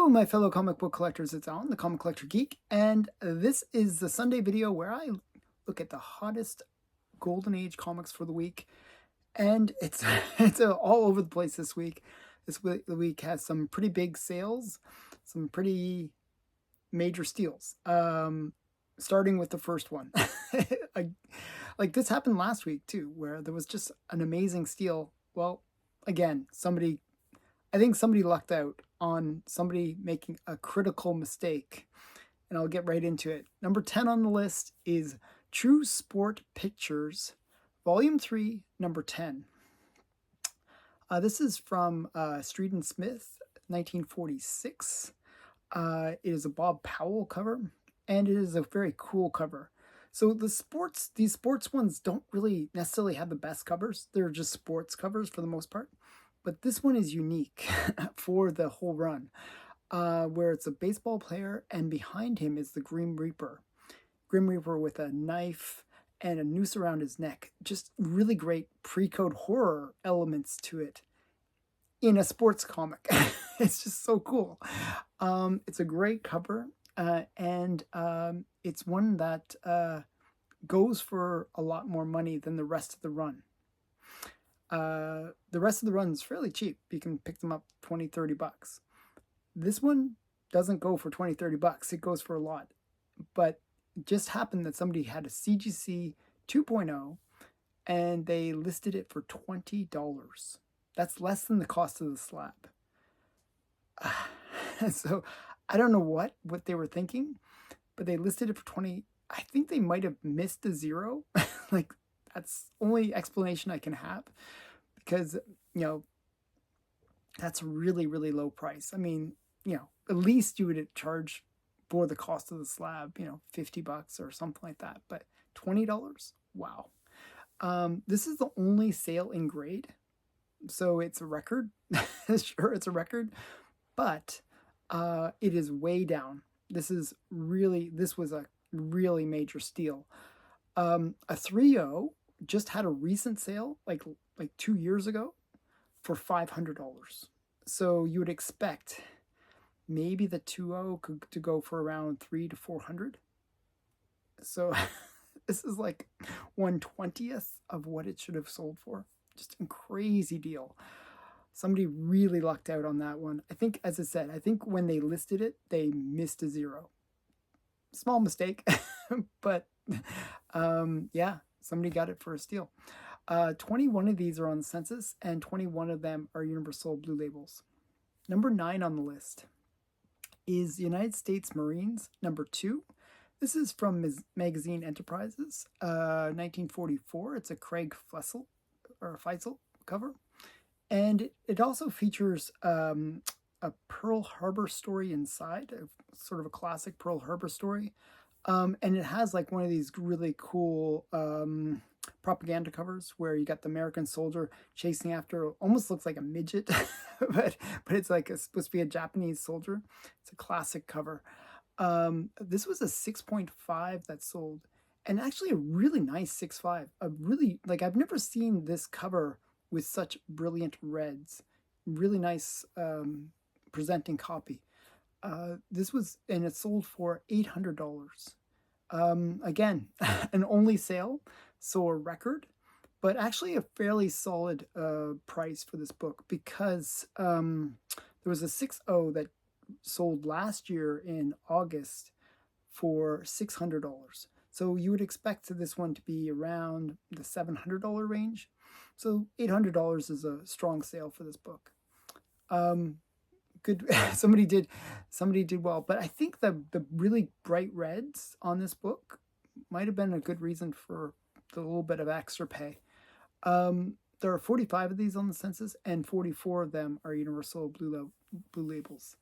Hello, my fellow comic book collectors. It's Alan, the Comic Collector Geek, and this is the Sunday video where I look at the hottest Golden Age comics for the week. And it's all over the place this week. The week has some pretty big sales, some pretty major steals. Starting with the first one, like this happened last week too, where there was just an amazing steal. Well, again, I think somebody lucked out on somebody making a critical mistake, and I'll get right into it. Number 10 on the list is True Sport Pictures, Volume 3, Number 10. This is from Street and Smith, 1946. It is a Bob Powell cover, and it is a very cool cover. So these sports ones don't really necessarily have the best covers. They're just sports covers for the most part. But this one is unique for the whole run, where it's a baseball player, and behind him is the Grim Reaper. Grim Reaper with a knife and a noose around his neck. Just really great pre-code horror elements to it in a sports comic. It's just so cool. It's a great cover, and it's one that goes for a lot more money than the rest of the run. The rest of the run is fairly cheap. You can pick them up $20-30. This one doesn't go for $20-30. It goes for a lot. But it just happened that somebody had a CGC 2.0 and they listed it for $20. That's less than the cost of the slab. So I don't know what they were thinking, but they listed it for 20. I think they might have missed a zero. Like, that's the only explanation I can have, because, that's a really, really low price. I mean, at least you would charge for the cost of the slab, $50 or something like that. But $20? Wow. This is the only sale in grade, so it's a record. Sure, it's a record, but it is way down. This was a really major steal. A 3.0 just had a recent sale, like 2 years ago, for $500. So you would expect maybe the 2.0 to go for around $300 to $400. So this is like 1/20th of what it should have sold for. Just a crazy deal. Somebody really lucked out on that one. I think, as I said, when they listed it, they missed a zero. Small mistake, but yeah, somebody got it for a steal. 21 of these are on the census, and 21 of them are Universal Blue Labels. Number 9 on the list is United States Marines, number 2. This is from Magazine Enterprises, 1944. It's a Craig Feisel cover. And it also features a Pearl Harbor story inside, sort of a classic Pearl Harbor story. And it has like one of these really cool propaganda covers where you got the American soldier chasing after, almost looks like a midget, but it's like supposed to be a Japanese soldier. It's a classic cover. This was a 6.5 that sold, and actually a really nice 6.5. I've never seen this cover with such brilliant reds. Really nice presenting copy. This was, and it sold for $800. Again, an only sale, so a record, but actually a fairly solid price for this book, because there was a 6.0 that sold last year in August for $600. So you would expect this one to be around the $700 range. So $800 is a strong sale for this book. Good. Somebody did well, but I think the really bright reds on this book might have been a good reason for the little bit of extra pay. There are 45 of these on the census, and 44 of them are Universal Blue Labels.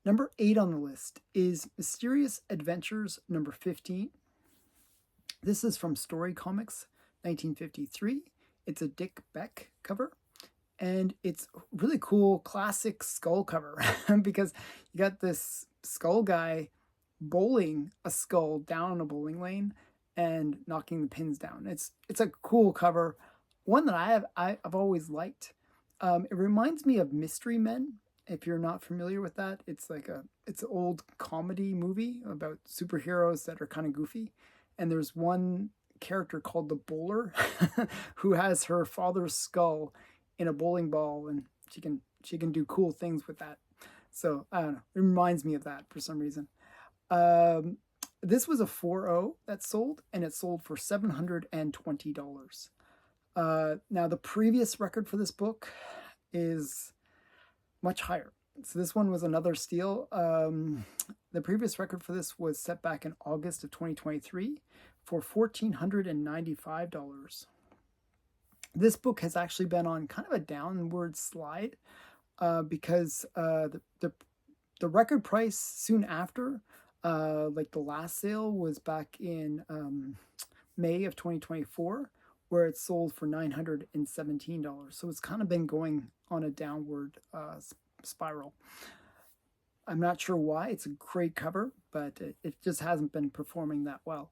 Number 8 on the list is Mysterious Adventures, number 15. This is from Story Comics, 1953. It's a Dick Beck cover. And it's really cool, classic skull cover, because you got this skull guy bowling a skull down a bowling lane and knocking the pins down. It's a cool cover, one that I've always liked. It reminds me of Mystery Men, If you're not familiar with that, it's an old comedy movie about superheroes that are kind of goofy. And there's one character called the bowler who has her father's skull in a bowling ball, and she can do cool things with that. So I don't know. It reminds me of that for some reason. Um, this was a 4.0 that sold, and it sold for $720. Now the previous record for this book is much higher. So this one was another steal. The previous record for this was set back in August of 2023 for $1,495. This book has actually been on kind of a downward slide because the record price soon after, like the last sale was back in May of 2024, where it sold for $917. So it's kind of been going on a downward spiral. I'm not sure why. It's a great cover, but it just hasn't been performing that well.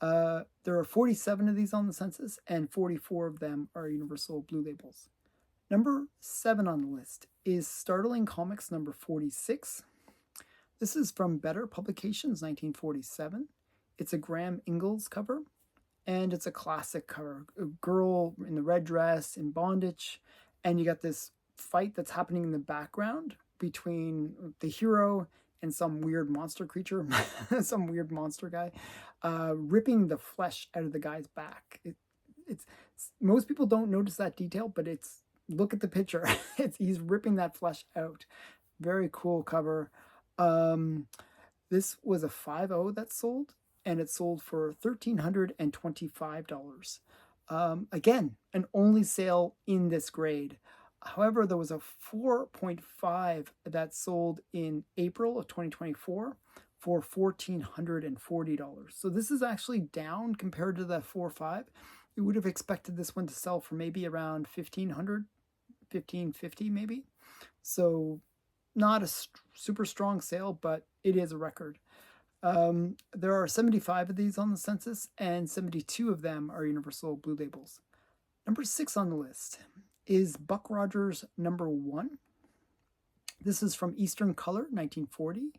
There are 47 of these on the census, and 44 of them are Universal Blue Labels. Number 7 on the list is Startling Comics number 46. This is from Better Publications, 1947. It's a Graham Ingalls cover, and it's a classic cover. A girl in the red dress in bondage, and you got this fight that's happening in the background between the hero and some weird monster creature, some weird monster guy, ripping the flesh out of the guy's back. It's most people don't notice that detail, but look at the picture. He's ripping that flesh out. Very cool cover. This was a 5.0 that sold, and it sold for $1,325. Again, an only sale in this grade. However, there was a 4.5 that sold in April of 2024 for $1,440. So this is actually down compared to the 4.5. You would have expected this one to sell for maybe around $1,500, $1,550 maybe. So not a super strong sale, but it is a record. There are 75 of these on the census, and 72 of them are Universal Blue Labels. Number 6 on the list is Buck Rogers number 1. This is from Eastern Color, 1940.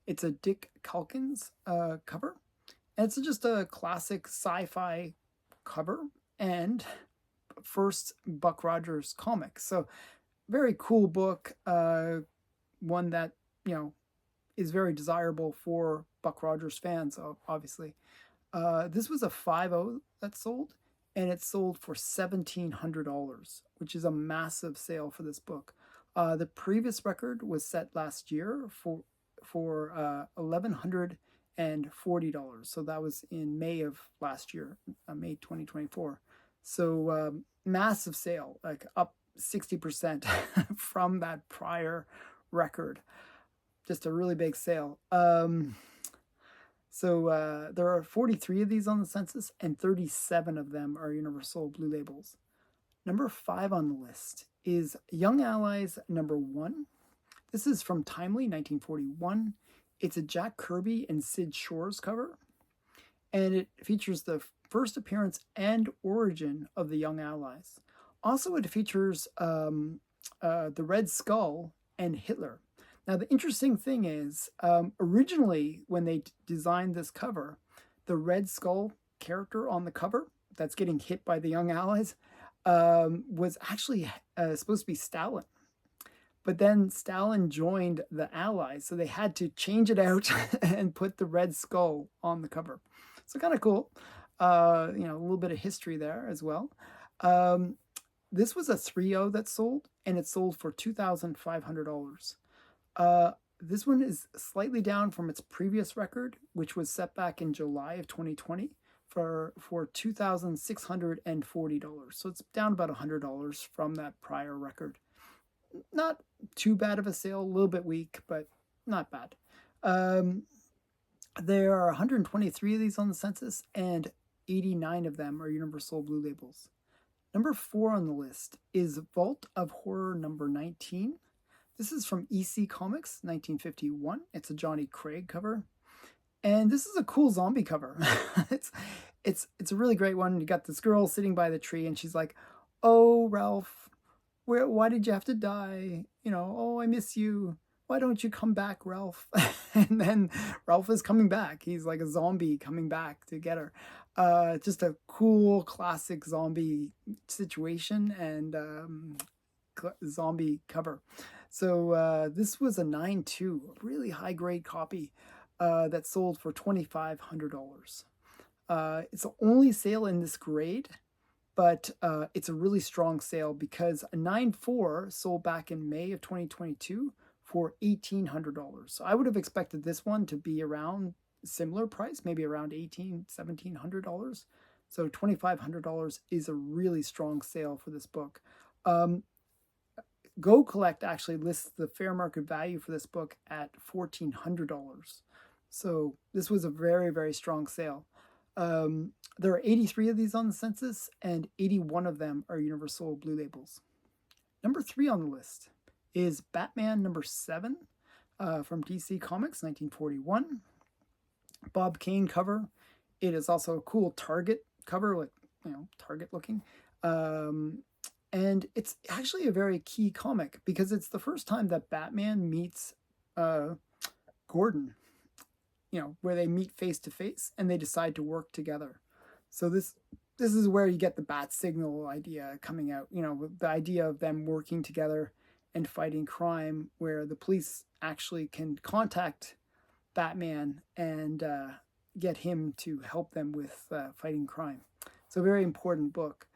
It's a Dick Calkins cover. And it's just a classic sci-fi cover and first Buck Rogers comic. So very cool book. One that, is very desirable for Buck Rogers fans, obviously. This was a 5.0 that sold, and it sold for $1,700, which is a massive sale for this book. The previous record was set last year for $1,140. So that was in May of last year, May 2024. So massive sale, like up 60% from that prior record. Just a really big sale. So there are 43 of these on the census, and 37 of them are Universal Blue Labels. Number 5 on the list is Young Allies number 1. This is from Timely, 1941. It's a Jack Kirby and Sid Shores cover, and it features the first appearance and origin of the Young Allies. Also, it features the Red Skull and Hitler. Now, the interesting thing is, originally, when they designed this cover, the Red Skull character on the cover that's getting hit by the Young Allies was actually supposed to be Stalin. But then Stalin joined the Allies, so they had to change it out and put the Red Skull on the cover. So kind of cool. A little bit of history there as well. This was a 3.0 that sold, and it sold for $2,500. This one is slightly down from its previous record, which was set back in July of 2020 for $2,640. So it's down about $100 from that prior record. Not too bad of a sale, a little bit weak, but not bad. There are 123 of these on the census, and 89 of them are Universal Blue Labels. Number 4 on the list is Vault of Horror number 19. This is from EC Comics, 1951. It's a Johnny Craig cover. And this is a cool zombie cover. it's a really great one. You got this girl sitting by the tree, and she's like, "Oh, Ralph, why did you have to die?" oh, I miss you. Why don't you come back, Ralph? And then Ralph is coming back. He's like a zombie coming back to get her. Just a cool classic zombie situation and zombie cover. So this was a 9.2, a really high grade copy that sold for $2,500. It's the only sale in this grade, but it's a really strong sale because a 9.4 sold back in May of 2022 for $1,800. So I would have expected this one to be around similar price, maybe around $1,700. So $2,500 is a really strong sale for this book. Go Collect actually lists the fair market value for this book at $1,400. So this was a very, very strong sale. There are 83 of these on the census, and 81 of them are Universal Blue Labels. Number 3 on the list is Batman number 7 from DC Comics, 1941. Bob Kane cover. It is also a cool Target cover, like, Target looking. And it's actually a very key comic because it's the first time that Batman meets Gordon, where they meet face to face and they decide to work together. So this is where you get the bat signal idea coming out, the idea of them working together and fighting crime, where the police actually can contact Batman and get him to help them with fighting crime. So a very important book.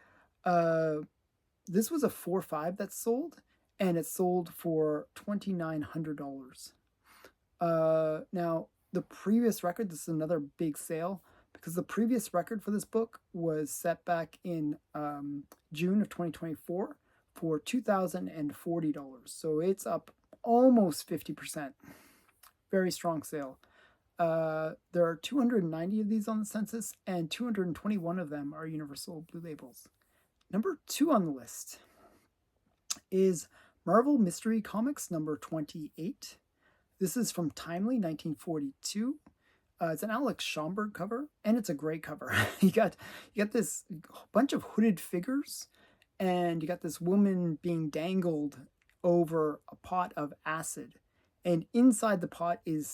This was a 4.5 that sold, and it sold for $2,900. Now, the previous record, this is another big sale, because the previous record for this book was set back in June of 2024 for $2,040. So it's up almost 50%. Very strong sale. There are 290 of these on the census, and 221 of them are Universal Blue Labels. Number 2 on the list is Marvel Mystery Comics number 28. This is from Timely, 1942. It's an Alex Schomburg cover, and it's a great cover. you got this bunch of hooded figures, and you got this woman being dangled over a pot of acid. And inside the pot it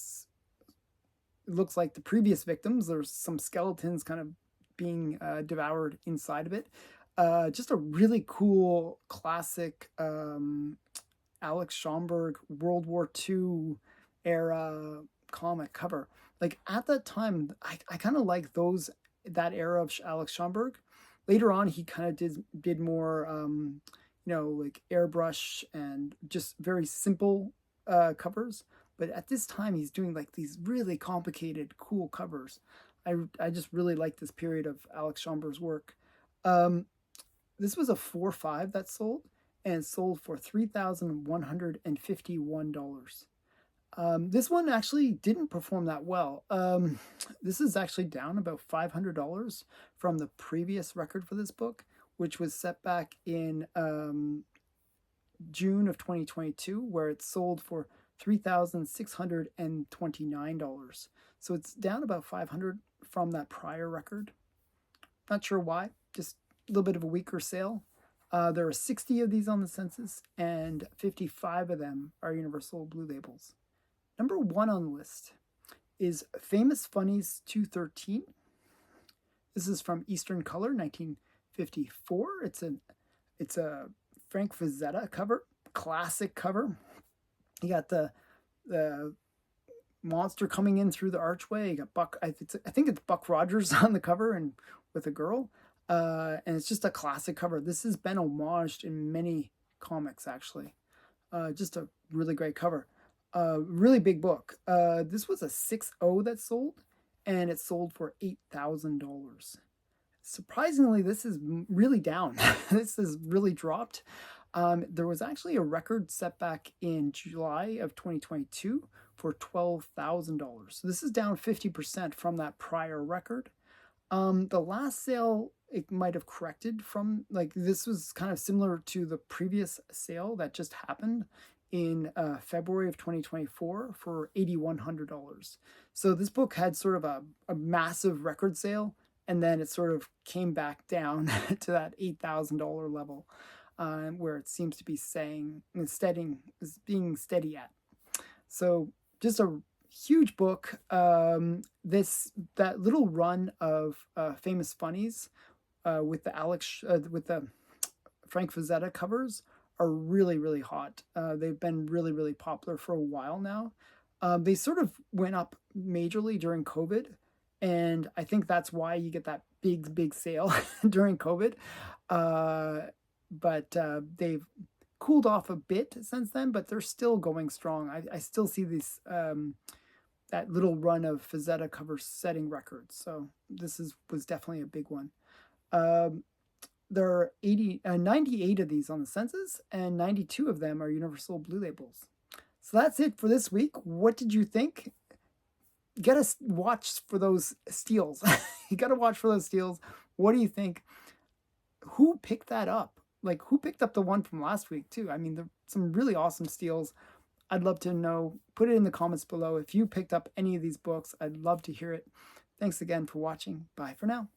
looks like the previous victims. There's some skeletons kind of being devoured inside of it. Just a really cool classic Alex Schomburg World War II era comic cover. Like at that time, I kind of like that era of Alex Schomburg. Later on, he kind of did more, like airbrush and just very simple covers. But at this time, he's doing like these really complicated, cool covers. I just really like this period of Alex Schomburg's work. This was a 4.5 that sold, and sold for $3,151. This one actually didn't perform that well. This is actually down about $500 from the previous record for this book, which was set back in June of 2022, where it sold for $3,629. So it's down about $500 from that prior record. Not sure why, just a little bit of a weaker sale. There are 60 of these on the census, and 55 of them are Universal Blue Labels. Number 1 on the list is Famous Funnies 213. This is from Eastern Color, 1954. It's a Frank Frazetta cover, classic cover. You got the monster coming in through the archway. You got Buck. I think it's Buck Rogers on the cover and with a girl. And it's just a classic cover. This has been homaged in many comics, actually. Just a really great cover. Really big book. This was a 6.0 that sold, and it sold for $8,000. Surprisingly, this is really down. This has really dropped. There was actually a record set back in July of 2022 for $12,000. So this is down 50% from that prior record. The last sale, it might have corrected from, like, this was kind of similar to the previous sale that just happened in February of 2024 for $8,100. So this book had sort of a massive record sale, and then it sort of came back down to that $8,000 level. where it seems to be saying is being steady at. So just a huge book. That little run of famous funnies with the Frank Frazetta covers are really, really hot. They've been really, really popular for a while now. They sort of went up majorly during COVID, and I think that's why you get that big, big sale during COVID. But they've cooled off a bit since then, but they're still going strong. I still see this that little run of Fazetta covers setting records. So was definitely a big one. There are 98 of these on the census, and 92 of them are Universal Blue Labels. So that's it for this week. What did you think? You gotta watch for those steals. You gotta watch for those steals. What do you think? Who picked that up? Like, who picked up the one from last week too? I mean, there are some really awesome steals. I'd love to know. Put it in the comments below if you picked up any of these books. I'd love to hear it. Thanks again for watching. Bye for now.